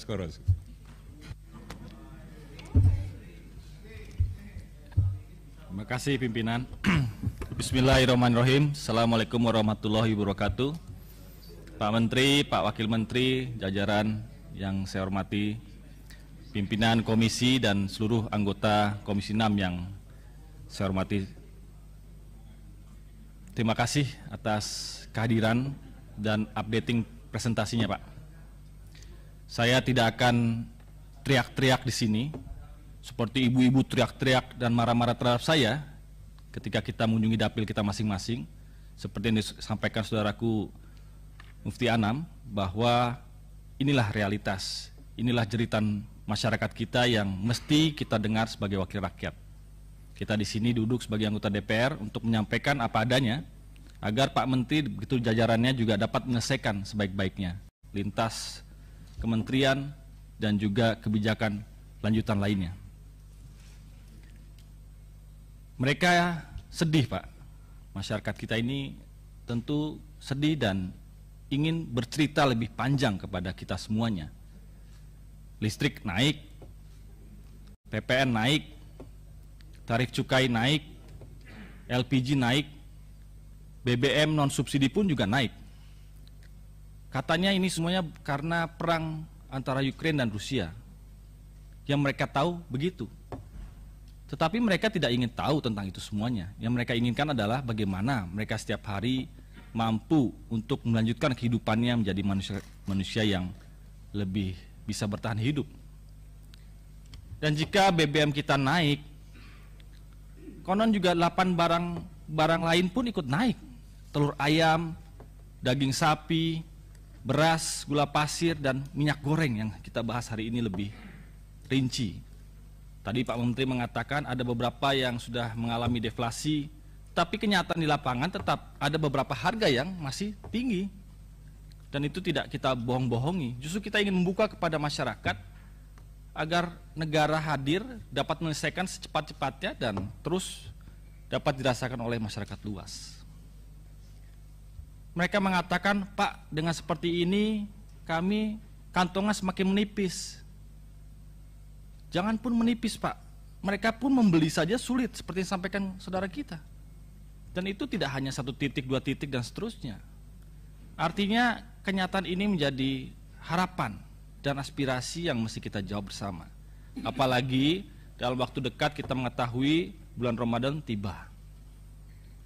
Koros. Terima kasih pimpinan. Bismillahirrahmanirrahim. Assalamualaikum warahmatullahi wabarakatuh. Pak Menteri, Pak Wakil Menteri, jajaran yang saya hormati, pimpinan komisi dan seluruh anggota Komisi 6 yang saya hormati. Terima kasih atas kehadiran dan updating presentasinya, Pak. Saya tidak akan teriak-teriak di sini seperti ibu-ibu teriak-teriak dan marah-marah terhadap saya ketika kita mengunjungi dapil kita masing-masing, seperti yang disampaikan saudaraku Mufti Anam, bahwa inilah realitas, inilah jeritan masyarakat kita yang mesti kita dengar sebagai wakil rakyat. Kita di sini duduk sebagai anggota DPR untuk menyampaikan apa adanya, agar Pak Menteri begitu jajarannya juga dapat menyelesaikan sebaik-baiknya lintas kementerian dan juga kebijakan lanjutan lainnya. Mereka sedih, Pak. Masyarakat kita ini tentu sedih dan ingin bercerita lebih panjang kepada kita semuanya. Listrik naik, PPN naik, tarif cukai naik, LPG naik, BBM non subsidi pun juga naik. Katanya ini semuanya karena perang antara Ukraina dan Rusia. Yang mereka tahu begitu. Tetapi mereka tidak ingin tahu tentang itu semuanya. Yang mereka inginkan adalah bagaimana mereka setiap hari mampu untuk melanjutkan kehidupannya menjadi manusia yang lebih bisa bertahan hidup. Dan jika BBM kita naik, konon juga 8 barang lain pun ikut naik. Telur ayam, daging sapi, beras, gula pasir, dan minyak goreng yang kita bahas hari ini lebih rinci. Tadi Pak Menteri mengatakan ada beberapa yang sudah mengalami deflasi, tapi kenyataan di lapangan tetap ada beberapa harga yang masih tinggi. Dan itu tidak kita bohong-bohongi. Justru kita ingin membuka kepada masyarakat agar negara hadir dapat menyelesaikan secepat-cepatnya dan terus dapat dirasakan oleh masyarakat luas. Mereka mengatakan, Pak, dengan seperti ini kami kantongnya semakin menipis. Jangan pun menipis, Pak. Mereka pun membeli saja sulit, seperti yang disampaikan saudara kita. Dan itu tidak hanya 1 titik, 2 titik, dan seterusnya. Artinya kenyataan ini menjadi harapan dan aspirasi yang mesti kita jawab bersama. Apalagi dalam waktu dekat kita mengetahui bulan Ramadan tiba.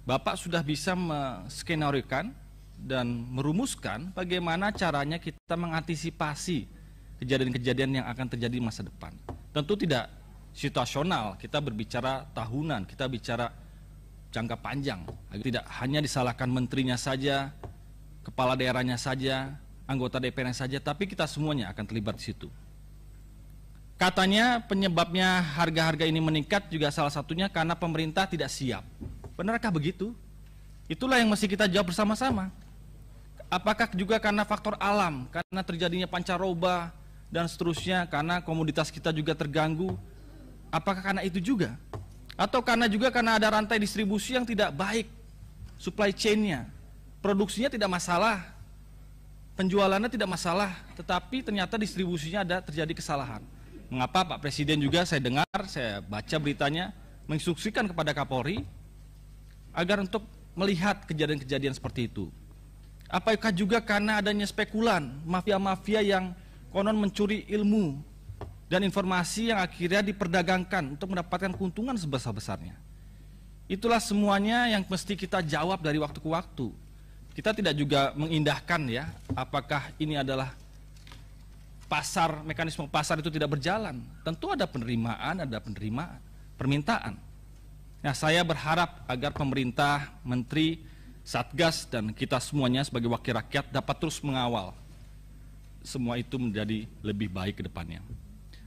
Bapak sudah bisa menskenariokan dan merumuskan bagaimana caranya kita mengantisipasi kejadian-kejadian yang akan terjadi di masa depan. Tentu tidak situasional, kita berbicara tahunan, kita bicara jangka panjang, agar tidak hanya disalahkan menterinya saja, kepala daerahnya saja, anggota DPR-nya saja, tapi kita semuanya akan terlibat di situ. Katanya penyebabnya harga-harga ini meningkat juga salah satunya karena pemerintah tidak siap. Benarkah begitu? Itulah yang mesti kita jawab bersama-sama. Apakah juga karena faktor alam, karena terjadinya pancaroba dan seterusnya, karena komoditas kita juga terganggu? Apakah karena itu juga? Atau karena ada rantai distribusi yang tidak baik, supply chain-nya, produksinya tidak masalah, penjualannya tidak masalah, tetapi ternyata distribusinya ada terjadi kesalahan. Mengapa Pak Presiden juga saya dengar, saya baca beritanya, menginstruksikan kepada Kapolri agar untuk melihat kejadian-kejadian seperti itu. Apakah juga karena adanya spekulan, mafia-mafia yang konon mencuri ilmu dan informasi yang akhirnya diperdagangkan untuk mendapatkan keuntungan sebesar-besarnya? Itulah semuanya yang mesti kita jawab dari waktu ke waktu. Kita tidak juga mengindahkan ya, apakah ini adalah pasar, mekanisme pasar itu tidak berjalan. Tentu ada penerimaan, permintaan. Nah, saya berharap agar pemerintah, menteri, Satgas, dan kita semuanya sebagai wakil rakyat dapat terus mengawal semua itu menjadi lebih baik ke depannya.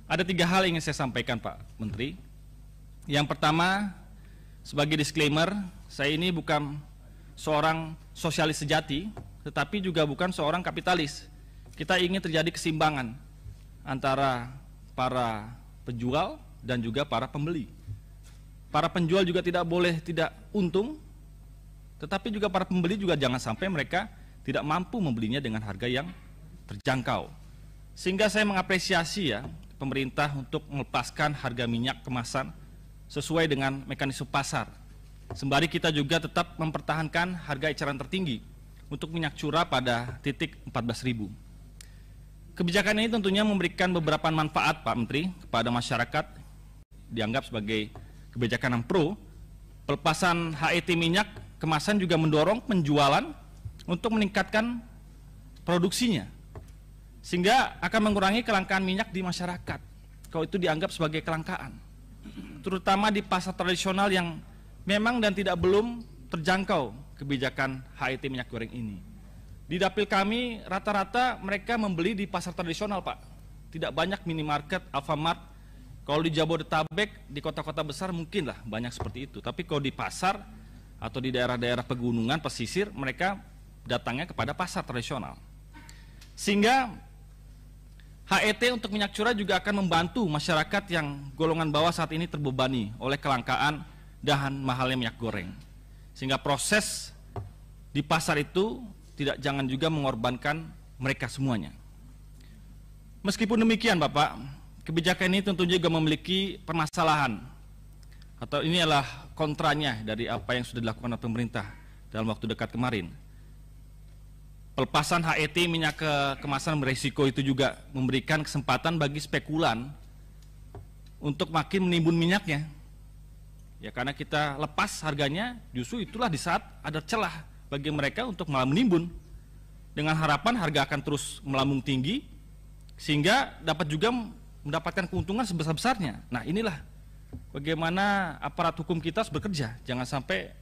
Ada 3 hal yang ingin saya sampaikan, Pak Menteri. Yang pertama, sebagai disclaimer, saya ini bukan seorang sosialis sejati, tetapi juga bukan seorang kapitalis. Kita ingin terjadi keseimbangan antara para penjual dan juga para pembeli. Para penjual juga tidak boleh tidak untung, tetapi juga para pembeli juga jangan sampai mereka tidak mampu membelinya dengan harga yang terjangkau. Sehingga saya mengapresiasi ya pemerintah untuk melepaskan harga minyak kemasan sesuai dengan mekanisme pasar. Sembari kita juga tetap mempertahankan harga eceran tertinggi untuk minyak curah pada titik 14.000. Kebijakan ini tentunya memberikan beberapa manfaat Pak Menteri kepada masyarakat, dianggap sebagai kebijakan yang pro. Pelepasan HET minyak kemasan juga mendorong penjualan untuk meningkatkan produksinya, sehingga akan mengurangi kelangkaan minyak di masyarakat kalau itu dianggap sebagai kelangkaan, terutama di pasar tradisional yang memang dan tidak belum terjangkau kebijakan HET minyak goreng ini. Di dapil kami rata-rata mereka membeli di pasar tradisional Pak, tidak banyak minimarket, Alfamart. Kalau di Jabodetabek, di kota-kota besar mungkin lah banyak seperti itu, tapi kalau di pasar atau di daerah-daerah pegunungan, pesisir, mereka datangnya kepada pasar tradisional. Sehingga HET untuk minyak curah juga akan membantu masyarakat yang golongan bawah saat ini terbebani oleh kelangkaan dan mahalnya minyak goreng. Sehingga proses di pasar itu jangan juga mengorbankan mereka semuanya. Meskipun demikian Bapak, kebijakan ini tentunya juga memiliki permasalahan, atau ini adalah kontranya dari apa yang sudah dilakukan oleh pemerintah dalam waktu dekat kemarin. Pelepasan HET minyak kemasan berisiko itu juga memberikan kesempatan bagi spekulan untuk makin menimbun minyaknya. Ya, karena kita lepas harganya, justru itulah di saat ada celah bagi mereka untuk malah menimbun. Dengan harapan harga akan terus melambung tinggi, sehingga dapat juga mendapatkan keuntungan sebesar-besarnya. Nah, inilah bagaimana aparat hukum kita harus bekerja. Jangan sampai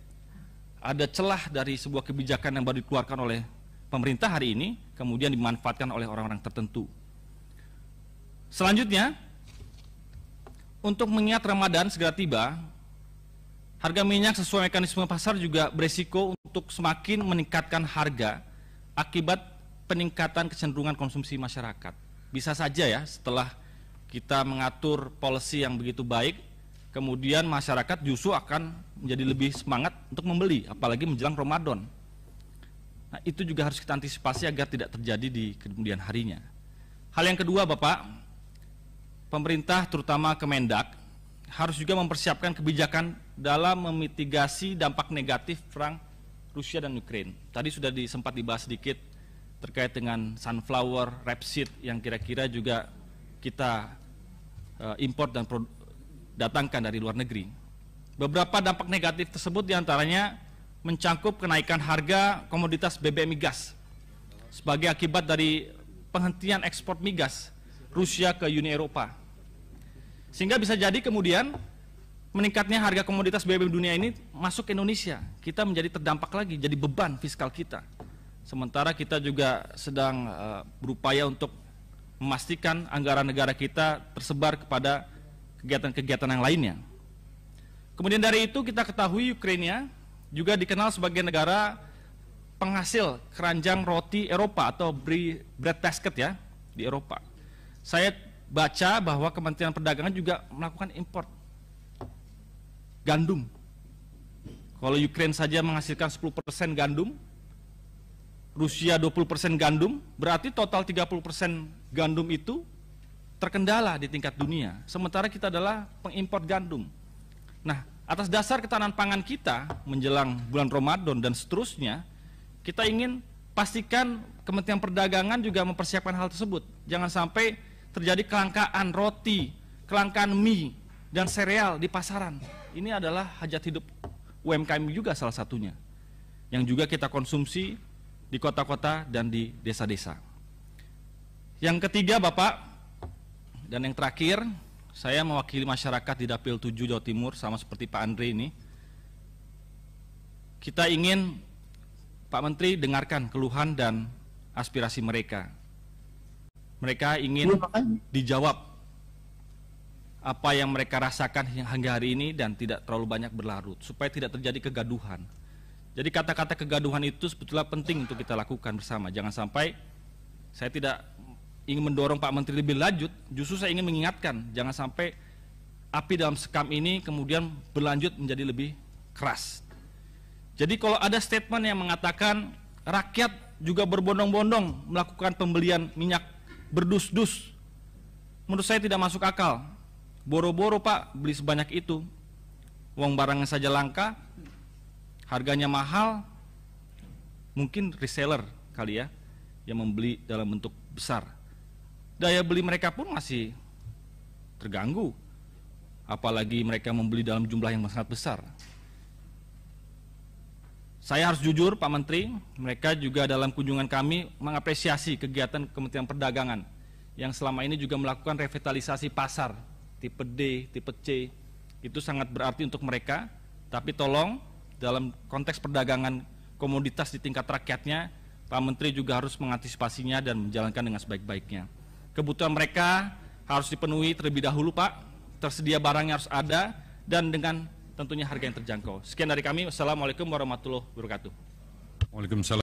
ada celah dari sebuah kebijakan yang baru dikeluarkan oleh pemerintah hari ini, kemudian dimanfaatkan oleh orang-orang tertentu. Selanjutnya, untuk mengingat Ramadan segera tiba, harga minyak sesuai mekanisme pasar juga beresiko untuk semakin meningkatkan harga akibat peningkatan kecenderungan konsumsi masyarakat. Bisa saja ya, setelah kita mengatur policy yang begitu baik, kemudian masyarakat justru akan menjadi lebih semangat untuk membeli, apalagi menjelang Ramadan. Nah, itu juga harus kita antisipasi agar tidak terjadi di kemudian harinya. Hal yang kedua Bapak, pemerintah terutama Kemendak harus juga mempersiapkan kebijakan dalam memitigasi dampak negatif perang Rusia dan Ukraina. Tadi sudah sempat dibahas sedikit terkait dengan sunflower, rapeseed yang kira-kira juga kita import dan datangkan dari luar negeri. Beberapa dampak negatif tersebut diantaranya mencangkup kenaikan harga komoditas BBM migas sebagai akibat dari penghentian ekspor migas Rusia ke Uni Eropa. Sehingga bisa jadi kemudian meningkatnya harga komoditas BBM dunia ini masuk ke Indonesia. Kita menjadi terdampak lagi, jadi beban fiskal kita. Sementara kita juga sedang berupaya untuk memastikan anggaran negara kita tersebar kepada kegiatan-kegiatan yang lainnya. Kemudian dari itu kita ketahui Ukraina juga dikenal sebagai negara penghasil keranjang roti Eropa atau bread basket ya di Eropa. Saya baca bahwa Kementerian Perdagangan juga melakukan import gandum. Kalau Ukraina saja menghasilkan 10% gandum, Rusia 20% gandum, berarti total 30% gandum itu terkendala di tingkat dunia. Sementara kita adalah pengimpor gandum. Nah, atas dasar ketahanan pangan kita menjelang bulan Ramadan dan seterusnya, kita ingin pastikan Kementerian Perdagangan juga mempersiapkan hal tersebut. Jangan sampai terjadi kelangkaan roti, kelangkaan mie, dan sereal di pasaran. Ini adalah hajat hidup UMKM juga salah satunya, yang juga kita konsumsi di kota-kota dan di desa-desa. Yang ketiga Bapak, dan yang terakhir, saya mewakili masyarakat di Dapil 7 Jawa Timur sama seperti Pak Andre ini. Kita ingin Pak Menteri dengarkan keluhan dan aspirasi mereka. Mereka ingin dijawab apa yang mereka rasakan hingga hari ini dan tidak terlalu banyak berlarut, supaya tidak terjadi kegaduhan. Jadi kata-kata kegaduhan itu sebetulnya penting untuk kita lakukan bersama. Jangan sampai, saya tidak ingin mendorong Pak Menteri lebih lanjut, justru saya ingin mengingatkan, jangan sampai api dalam sekam ini kemudian berlanjut menjadi lebih keras. Jadi kalau ada statement yang mengatakan rakyat juga berbondong-bondong melakukan pembelian minyak berdus-dus. Menurut saya tidak masuk akal. Boro-boro Pak beli sebanyak itu. Uang barangnya saja langka, harganya mahal, mungkin reseller kali ya yang membeli dalam bentuk besar. Daya beli mereka pun masih terganggu, apalagi mereka membeli dalam jumlah yang sangat besar. Saya harus jujur Pak Menteri, mereka juga dalam kunjungan kami mengapresiasi kegiatan Kementerian Perdagangan yang selama ini juga melakukan revitalisasi pasar tipe D, tipe C. Itu sangat berarti untuk mereka, tapi tolong dalam konteks perdagangan komoditas di tingkat rakyatnya, Pak Menteri juga harus mengantisipasinya dan menjalankan dengan sebaik-baiknya. Kebutuhan mereka harus dipenuhi terlebih dahulu Pak, tersedia barangnya harus ada, dan dengan tentunya harga yang terjangkau. Sekian dari kami, wassalamualaikum warahmatullahi wabarakatuh. Waalaikumsalam.